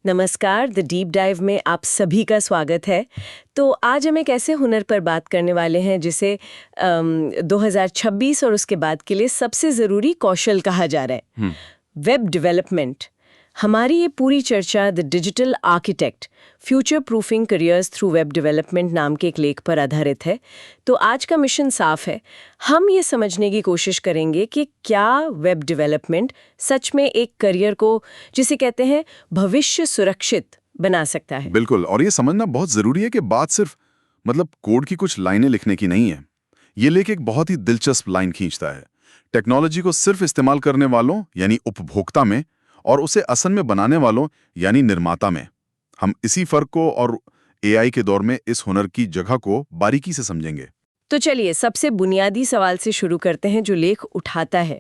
नमस्कार, the deep dive में आप सभी का स्वागत है। तो आज हम एक ऐसे हुनर पर बात करने वाले हैं जिसे 2026 और उसके बाद के लिए सबसे ज़रूरी कौशल कहा जा रहा है, वेब डेवलपमेंट। हमारी ये पूरी चर्चा the digital architect future proofing careers through web development नाम के एक लेख पर आधारित है। तो आज का मिशन साफ है, हम ये समझने की कोशिश करेंगे कि क्या वेब डेवलपमेंट सच में एक करियर को, जिसे कहते हैं, भविष्य सुरक्षित बना सकता है। बिल्कुल, और ये समझना बहुत जरूरी है कि बात सिर्फ कोड की कुछ लाइनें लिखने की नहीं है। ये लेख एक बहुत ही दिलचस्प लाइन खींचता है टेक्नोलॉजी को सिर्फ इस्तेमाल करने वालों यानी उपभोक्ता में और उसे असल में बनाने वालों यानी निर्माता में। हम इसी फर्क को और एआई के दौर में इस हुनर की जगह को बारीकी से समझेंगे। तो चलिए सबसे बुनियादी सवाल से शुरू करते हैं जो लेख उठाता है,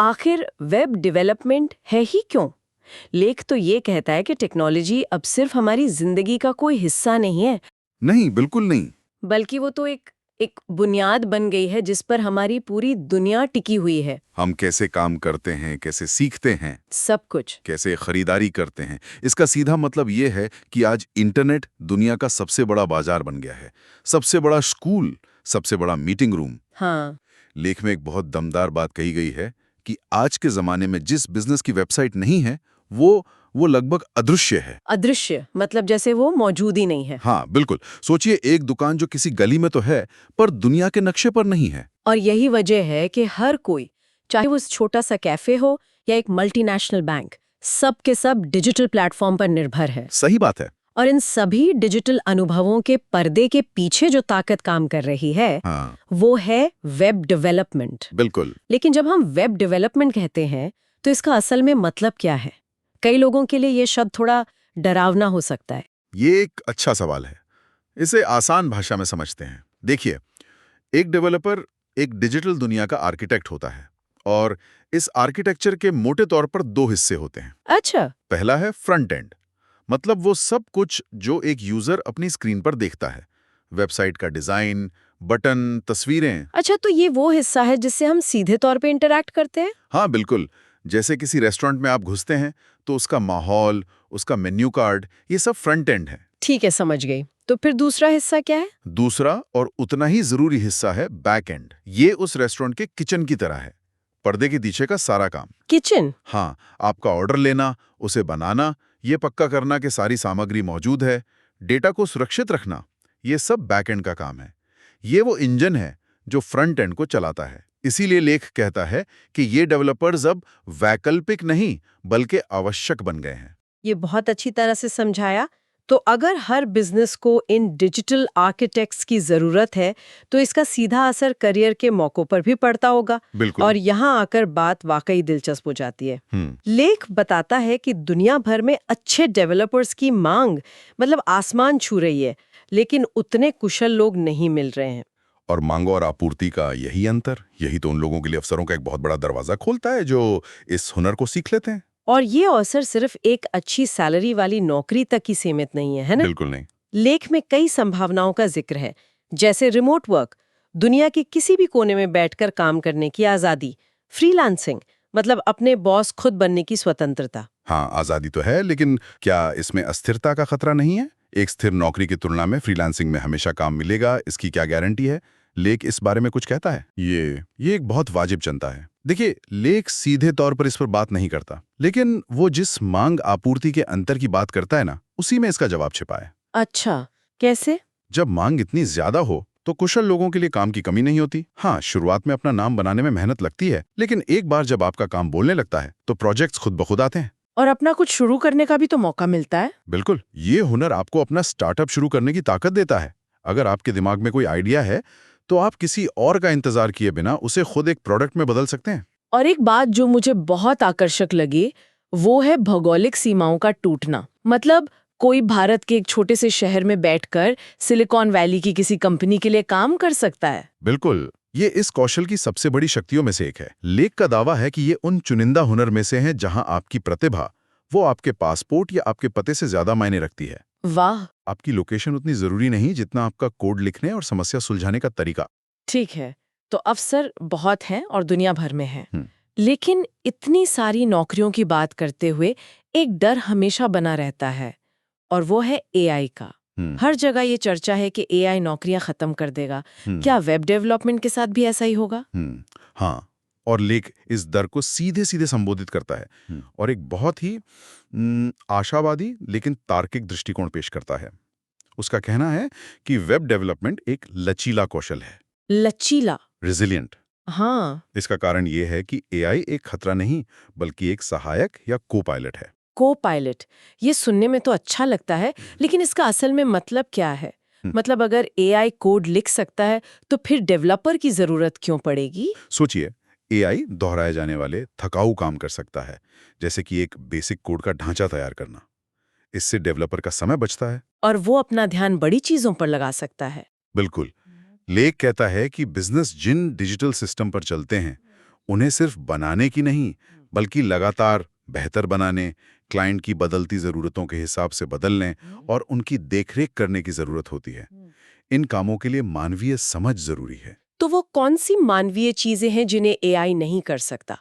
आखिर वेब डेवलपमेंट है ही क्यों? लेख तो ये कहता है कि टेक्नोलॉजी अब सिर्फ हमारी जिंदगी का कोई हिस्सा नहीं है। नहीं, बिल्कुल नहीं। बल्कि वो तो एक बुनियाद बन गई है जिस पर हमारी पूरी दुनिया टिकी हुई है। हम कैसे काम करते हैं, कैसे सीखते हैं, सब कुछ, कैसे खरीदारी करते हैं। इसका सीधा मतलब ये है कि आज इंटरनेट दुनिया का सबसे बड़ा बाजार बन गया है, सबसे बड़ा स्कूल, सबसे बड़ा मीटिंग रूम। हाँ। लेख में एक बहुत दमदार बात कही गई है कि आज के जमाने में जिस बिजनेस की वेबसाइट नहीं है वो लगभग अदृश्य है। अदृश्य मतलब जैसे वो मौजूद ही नहीं है। हाँ बिल्कुल, सोचिए एक दुकान जो किसी गली में तो है पर दुनिया के नक्शे पर नहीं है। और यही वजह है कि हर कोई, चाहे वो छोटा सा कैफे हो या एक मल्टीनेशनल बैंक, सब के सब डिजिटल प्लेटफॉर्म पर निर्भर है। सही बात है। और इन सभी डिजिटल अनुभवों के पर्दे के पीछे जो ताकत काम कर रही है, हाँ। वो है वेब डेवलपमेंट। बिल्कुल। लेकिन जब हम वेब डेवलपमेंट कहते हैं तो इसका असल में मतलब क्या है? कई लोगों के लिए ये शब्द थोड़ा डरावना हो सकता है। ये एक अच्छा सवाल है। इसे आसान भाषा में समझते हैं। देखिए, एक डेवलपर एक डिजिटल दुनिया का आर्किटेक्ट होता है और इस आर्किटेक्चर के मोटे तौर पर दो हिस्से होते हैं। अच्छा। पहला है फ्रंट एंड, मतलब वो सब कुछ जो एक यूजर अपनी स्क्रीन पर देखता है, वेबसाइट का डिजाइन, बटन, तस्वीरें। अच्छा, तो ये वो हिस्सा है जिससे हम सीधे तौर पे इंटरैक्ट करते हैं? हाँ बिल्कुल, जैसे किसी रेस्टोरेंट में आप घुसते हैं तो उसका माहौल, उसका मेन्यू कार्ड, ये सब फ्रंट एंड है। ठीक है, समझ गई। तो फिर दूसरा हिस्सा क्या है? दूसरा और उतना ही जरूरी हिस्सा है बैक एंड। ये उस रेस्टोरेंट के किचन की तरह है, पर्दे के पीछे का सारा काम। किचन? हाँ, आपका ऑर्डर लेना, उसे बनाना, ये पक्का करना कि सारी सामग्री मौजूद है, डेटा को सुरक्षित रखना, ये सब बैक एंड का काम है। ये वो इंजन है जो फ्रंट एंड को चलाता है। इसीलिए लेख कहता है कि ये डेवलपर्स अब वैकल्पिक नहीं बल्कि आवश्यक बन गए हैं। ये बहुत अच्छी तरह से समझाया। तो अगर हर बिजनेस को इन डिजिटल आर्किटेक्ट्स की जरूरत है तो इसका सीधा असर करियर के मौकों पर भी पड़ता होगा। बिल्कुल। और यहाँ आकर बात वाकई दिलचस्प हो जाती है। लेख बताता है कि दुनिया भर में अच्छे डेवलपर्स की मांग आसमान छू रही है, लेकिन उतने कुशल लोग नहीं मिल रहे हैं। और मांग और आपूर्ति का यही अंतर, यही तो उन लोगों के लिए अवसरों का एक बहुत बड़ा दरवाजा खोलता है जो इस हुनर को सीख लेते हैं। और ये अवसर सिर्फ एक अच्छी सैलरी वाली नौकरी तक ही सीमित नहीं है ना? बिल्कुल नहीं। लेख में कई संभावनाओं का जिक्र है, जैसे रिमोट वर्क, दुनिया के किसी भी कोने में बैठकर काम करने की आजादी, फ्रीलांसिंग अपने बॉस खुद बनने की स्वतंत्रता। हाँ, आजादी तो है, लेकिन क्या इसमें अस्थिरता का खतरा नहीं है? एक स्थिर नौकरी की तुलना में फ्रीलांसिंग में हमेशा काम मिलेगा, इसकी क्या गारंटी है? लेख इस बारे में कुछ कहता है? ये एक बहुत वाजिब चिंता है। देखिए, लेख सीधे तौर पर इस पर बात नहीं करता, लेकिन वो जिस मांग आपूर्ति के अंतर की बात करता है ना, उसी में इसका जवाब छिपा है। अच्छा, कैसे? जब मांग इतनी ज्यादा हो तो कुशल लोगों के लिए काम की कमी नहीं होती। हाँ, शुरुआत में अपना नाम बनाने में मेहनत लगती है, लेकिन एक बार जब आपका काम बोलने लगता है तो प्रोजेक्ट्स खुद ब खुद आते हैं। और अपना कुछ शुरू करने का भी तो मौका मिलता है। बिल्कुल, ये हुनर आपको अपना स्टार्टअप शुरू करने की ताकत देता है। अगर आपके दिमाग में कोई आइडिया है तो आप किसी और का इंतजार किए बिना उसे खुद एक प्रोडक्ट में बदल सकते हैं। और एक बात जो मुझे बहुत आकर्षक लगी वो है भौगोलिक सीमाओं का टूटना। कोई भारत के एक छोटे से शहर में बैठकर सिलिकॉन वैली की किसी कंपनी के लिए काम कर सकता है। बिल्कुल, ये इस कौशल की सबसे बड़ी शक्तियों में से एक है। लेख का दावा है कि ये उन चुनिंदा हुनर में से है जहां आपकी प्रतिभा वो आपके पासपोर्ट या आपके पते से ज्यादा मायने रखती है। वाह! आपकी लोकेशन उतनी जरूरी नहीं जितना आपका कोड लिखने और समस्या सुलझाने का तरीका। ठीक है, तो अवसर बहुत हैं और दुनिया भर में हैं। लेकिन इतनी सारी नौकरियों की बात करते हुए एक डर हमेशा बना रहता है, और वो है एआई का। हर जगह ये चर्चा है कि एआई नौकरियां खत्म कर देगा। क्या वेब डेवलपमेंट के साथ भी ऐसा ही होगा? हाँ, और लेख इस डर को सीधे सीधे संबोधित करता है और एक बहुत ही आशावादी लेकिन तार्किक दृष्टिकोण पेश करता है। उसका कहना है कि वेब डेवलपमेंट एक लचीला कौशल है। लचीला? रेजिलिएंट। हाँ। इसका कारण ये है कि एआई एक खतरा नहीं बल्कि एक सहायक या को पायलट है। को पायलट, ये सुनने में तो अच्छा लगता है, लेकिन इसका असल में मतलब क्या है? मतलब अगर एआई कोड लिख सकता है तो फिर डेवलपर की जरूरत क्यों पड़ेगी? सोचिए, एआई दोहराए जाने वाले थकाऊ काम कर सकता है, जैसे कि एक बेसिक कोड का ढांचा तैयार करना। इससे डेवलपर का समय बचता है और वो अपना ध्यान बड़ी चीजों पर लगा सकता है। बिल्कुल। लेख कहता है कि बिजनेस जिन डिजिटल सिस्टम पर चलते हैं उन्हें सिर्फ बनाने की नहीं बल्कि लगातार बेहतर बनाने, क्लाइंट की बदलती ज़रूरतों के हिसाब से बदलने और उनकी देखरेख करने की ज़रूरत होती है। इन कामों के लिए मानवीय समझ ज़रूरी है। तो वो कौन सी मानवीय चीजें हैं जिन्हें एआई नहीं कर सकता?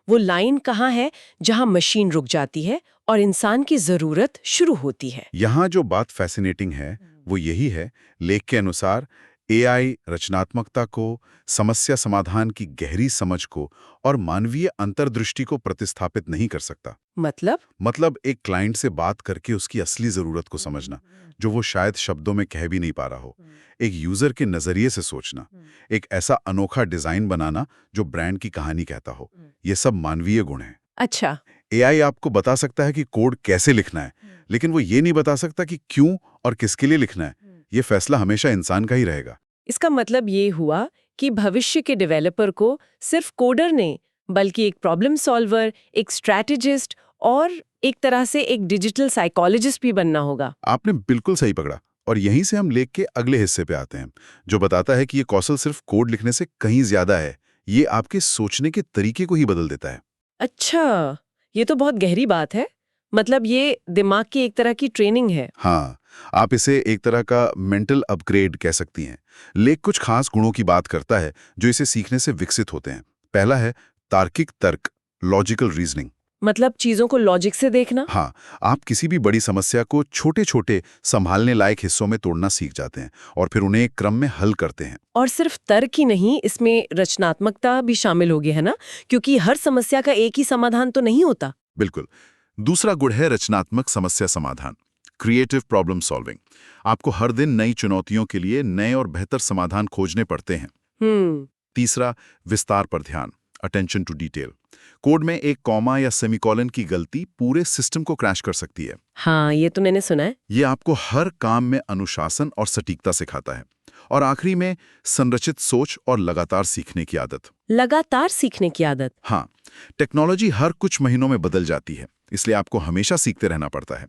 वो लाइन कहाँ है जहां मशीन रुक जाती है और इंसान की जरूरत शुरू होती है? यहाँ जो बात फैसिनेटिंग है वो यही है, लेख के अनुसार एआई रचनात्मकता को, समस्या समाधान की गहरी समझ को और मानवीय अंतर्दृष्टि को प्रतिस्थापित नहीं कर सकता। मतलब एक क्लाइंट से बात करके उसकी असली जरूरत को समझना, जो वो शायद शब्दों में कह भी नहीं पा रहा हो। एक यूजर के नजरिए से सोचना, एक ऐसा अनोखा डिजाइन बनाना जो ब्रांड की कहानी कहता हो, ये सब मानवीय गुण हैं। अच्छा। एआई आपको बता सकता है कि कोड कैसे लिखना है, लेकिन वो ये नहीं बता सकता कि क्यों और किसके लिए लिखना है। ये फैसला हमेशा इंसान का ही रहेगा। इसका मतलब ये हुआ कि भविष्य के डेवलपर को सिर्फ कोडर नहीं, बल्कि एक प्रॉब्लम सॉल्वर, एक स्ट्रैटेजिस्ट और एक तरह से एक डिजिटल साइकोलॉजिस्ट भी बनना होगा। आपने बिल्कुल सही पकड़ा। और यहीं से हम लेख के अगले हिस्से पे आते हैं, जो बताता है कि ये कौशल सिर्फ कोड लिखने से कहीं ज्यादा है। ये आपके सोचने के तरीके को ही बदल देता है। अच्छा, ये तो बहुत गहरी बात है। मतलब ये दिमाग की एक तरह की ट्रेनिंग है। हाँ, आप इसे एक तरह का मेंटल अपग्रेड कह सकती हैं। लेख कुछ खास गुणों की बात करता है जो इसे सीखने से विकसित होते हैं। पहला है तार्किक तर्क, लॉजिकल रीजनिंग। मतलब चीजों को लॉजिक से देखना। हाँ, आप किसी भी बड़ी समस्या को छोटे छोटे संभालने लायक हिस्सों में तोड़ना सीख जाते हैं और फिर उन्हें एक क्रम में हल करते हैं। और सिर्फ तर्क ही नहीं, इसमें रचनात्मकता भी शामिल होगी, है ना? क्योंकि हर समस्या का एक ही समाधान तो नहीं होता। बिल्कुल। दूसरा गुण है रचनात्मक समस्या समाधान, क्रिएटिव प्रॉब्लम सॉल्विंग। आपको हर दिन नई चुनौतियों के लिए नए और बेहतर समाधान खोजने पड़ते हैं। तीसरा, विस्तार पर ध्यान, अटेंशन टू डिटेल। कोड में एक कॉमा या सेमीकोलन की गलती पूरे सिस्टम को क्रैश कर सकती है। हाँ, ये तो मैंने सुना है। ये आपको हर काम में अनुशासन और सटीकता सिखाता है। और आखिरी में संरचित सोच और लगातार सीखने की आदत। लगातार सीखने की आदत। हाँ, टेक्नोलॉजी हर कुछ महीनों में बदल जाती है, इसलिए आपको हमेशा सीखते रहना पड़ता है।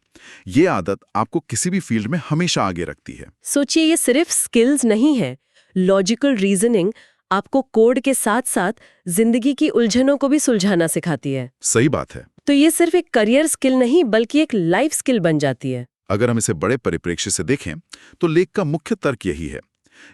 ये आदत आपको किसी भी फील्ड में हमेशा आगे रखती है। सोचिए, ये सिर्फ स्किल्स नहीं है। लॉजिकल रीजनिंग आपको कोड के साथ साथ जिंदगी की उलझनों को भी सुलझाना सिखाती है। सही बात है। तो ये सिर्फ एक करियर स्किल नहीं बल्कि एक लाइफ स्किल बन जाती है। अगर हम इसे बड़े परिप्रेक्ष्य से देखें तो लेख का मुख्य तर्क यही है।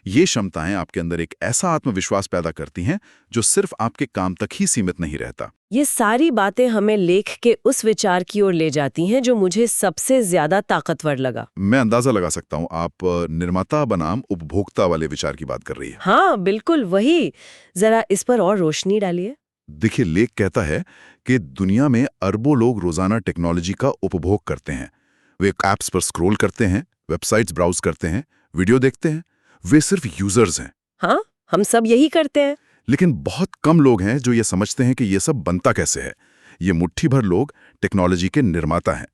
ये क्षमताएं आपके अंदर एक ऐसा आत्मविश्वास पैदा करती हैं जो सिर्फ आपके काम तक ही सीमित नहीं रहता। ये सारी बातें हमें लेख के उस विचार की ओर ले जाती हैं जो मुझे सबसे ज्यादा ताकतवर लगा। मैं अंदाजा लगा सकता हूँ आप निर्माता बनाम उपभोक्ता वाले विचार की बात कर रही है। हाँ, बिल्कुल वही। जरा इस पर और रोशनी डालिए। देखिए, लेख कहता है कि दुनिया में अरबों लोग रोजाना टेक्नोलॉजी का उपभोग करते हैं। वे ऐप्स पर स्क्रॉल करते हैं, वेबसाइट्स ब्राउज करते हैं, वीडियो देखते हैं। वे सिर्फ यूजर्स हैं। हाँ, हम सब यही करते हैं। लेकिन बहुत कम लोग हैं जो ये समझते हैं कि ये सब बनता कैसे है। ये मुट्ठी भर लोग टेक्नोलॉजी के निर्माता हैं।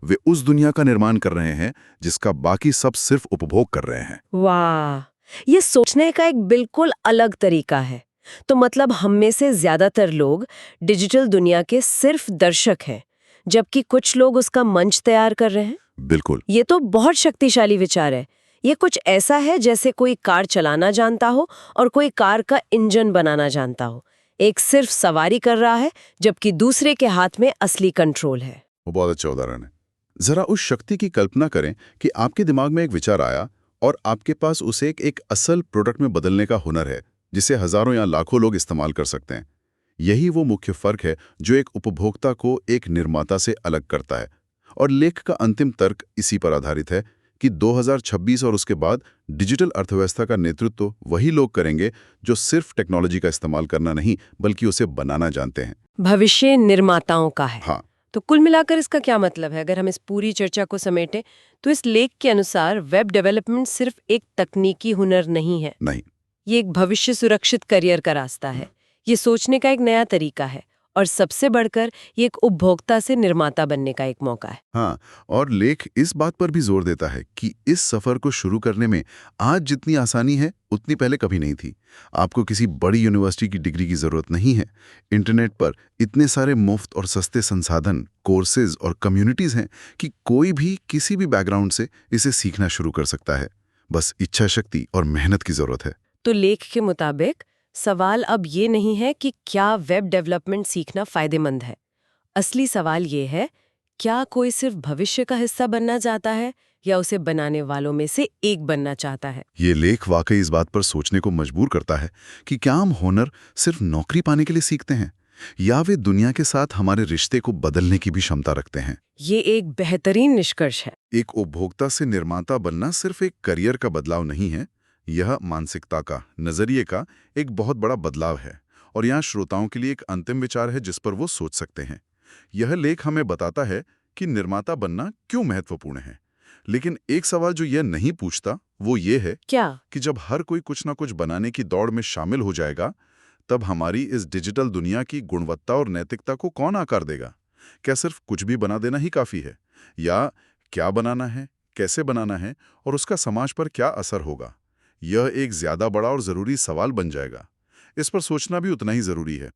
वे उस दुनिया का निर्माण कर रहे हैं जिसका बाकी सब सिर्फ उपभोग कर रहे हैं। वाह, ये सोचने का एक बिल्कुल अलग तरीका है। तो मतलब हम में से ज्यादातर लोग डिजिटल दुनिया के सिर्फ दर्शक हैं, जबकि कुछ लोग उसका मंच तैयार कर रहे हैं। बिल्कुल। ये तो बहुत शक्तिशाली विचार है। ये कुछ ऐसा है जैसे कोई कार चलाना जानता हो और कोई कार का इंजन बनाना जानता हो। एक सिर्फ सवारी कर रहा है जबकि दूसरे के हाथ में असली कंट्रोल है। वो बहुत अच्छा उदाहरण है। जरा उस शक्ति की कल्पना करें कि आपके दिमाग में एक विचार आया और आपके पास उसे एक असल प्रोडक्ट में बदलने का हुनर है जिसे हजारों या लाखों लोग इस्तेमाल कर सकते हैं। यही वो मुख्य फर्क है जो एक उपभोक्ता को एक निर्माता से अलग करता है। और लेख का अंतिम तर्क इसी पर आधारित है कि 2026 और उसके बाद डिजिटल अर्थव्यवस्था का नेतृत्व वही लोग करेंगे जो सिर्फ टेक्नोलॉजी का इस्तेमाल करना नहीं बल्कि उसे बनाना जानते हैं। भविष्य निर्माताओं का है। हाँ। तो कुल मिलाकर इसका क्या मतलब है? अगर हम इस पूरी चर्चा को समेटें तो इस लेख के अनुसार वेब डेवलपमेंट सिर्फ एक तकनीकी हुनर नहीं है, नहीं। ये एक भविष्य सुरक्षित करियर का रास्ता है। ये सोचने का एक नया तरीका है और सबसे बढ़कर ये एक उपभोक्ता से निर्माता बनने का एक मौका है। हाँ, और लेख इस बात पर भी जोर देता है कि इस सफर को शुरू करने में आज जितनी आसानी है उतनी पहले कभी नहीं थी। आपको किसी बड़ी यूनिवर्सिटी की डिग्री की जरूरत नहीं है। इंटरनेट पर इतने सारे मुफ्त और सस्ते संसाधन, कोर्सेज और कम्युनिटीज हैं कि कोई भी किसी भी बैकग्राउंड से इसे सीखना शुरू कर सकता है। बस इच्छा शक्ति और मेहनत की जरूरत है। तो लेख के मुताबिक सवाल अब ये नहीं है कि क्या वेब डेवलपमेंट सीखना फायदेमंद है। असली सवाल ये है, क्या कोई सिर्फ भविष्य का हिस्सा बनना चाहता है या उसे बनाने वालों में से एक बनना चाहता है। ये लेख वाकई इस बात पर सोचने को मजबूर करता है कि क्या हम हुनर सिर्फ नौकरी पाने के लिए सीखते हैं या वे दुनिया के साथ हमारे रिश्ते को बदलने की भी क्षमता रखते हैं। ये एक बेहतरीन निष्कर्ष है। एक उपभोक्ता से निर्माता बनना सिर्फ एक करियर का बदलाव नहीं है, यह मानसिकता का, नजरिए का एक बहुत बड़ा बदलाव है। और यहाँ श्रोताओं के लिए एक अंतिम विचार है जिस पर वो सोच सकते हैं। यह लेख हमें बताता है कि निर्माता बनना क्यों महत्वपूर्ण है, लेकिन एक सवाल जो यह नहीं पूछता वो ये है क्या कि जब हर कोई कुछ ना कुछ बनाने की दौड़ में शामिल हो जाएगा तब हमारी इस डिजिटल दुनिया की गुणवत्ता और नैतिकता को कौन आकार देगा? क्या सिर्फ कुछ भी बना देना ही काफी है, या क्या बनाना है, कैसे बनाना है और उसका समाज पर क्या असर होगा? यह एक ज्यादा बड़ा और जरूरी सवाल बन जाएगा। इस पर सोचना भी उतना ही जरूरी है।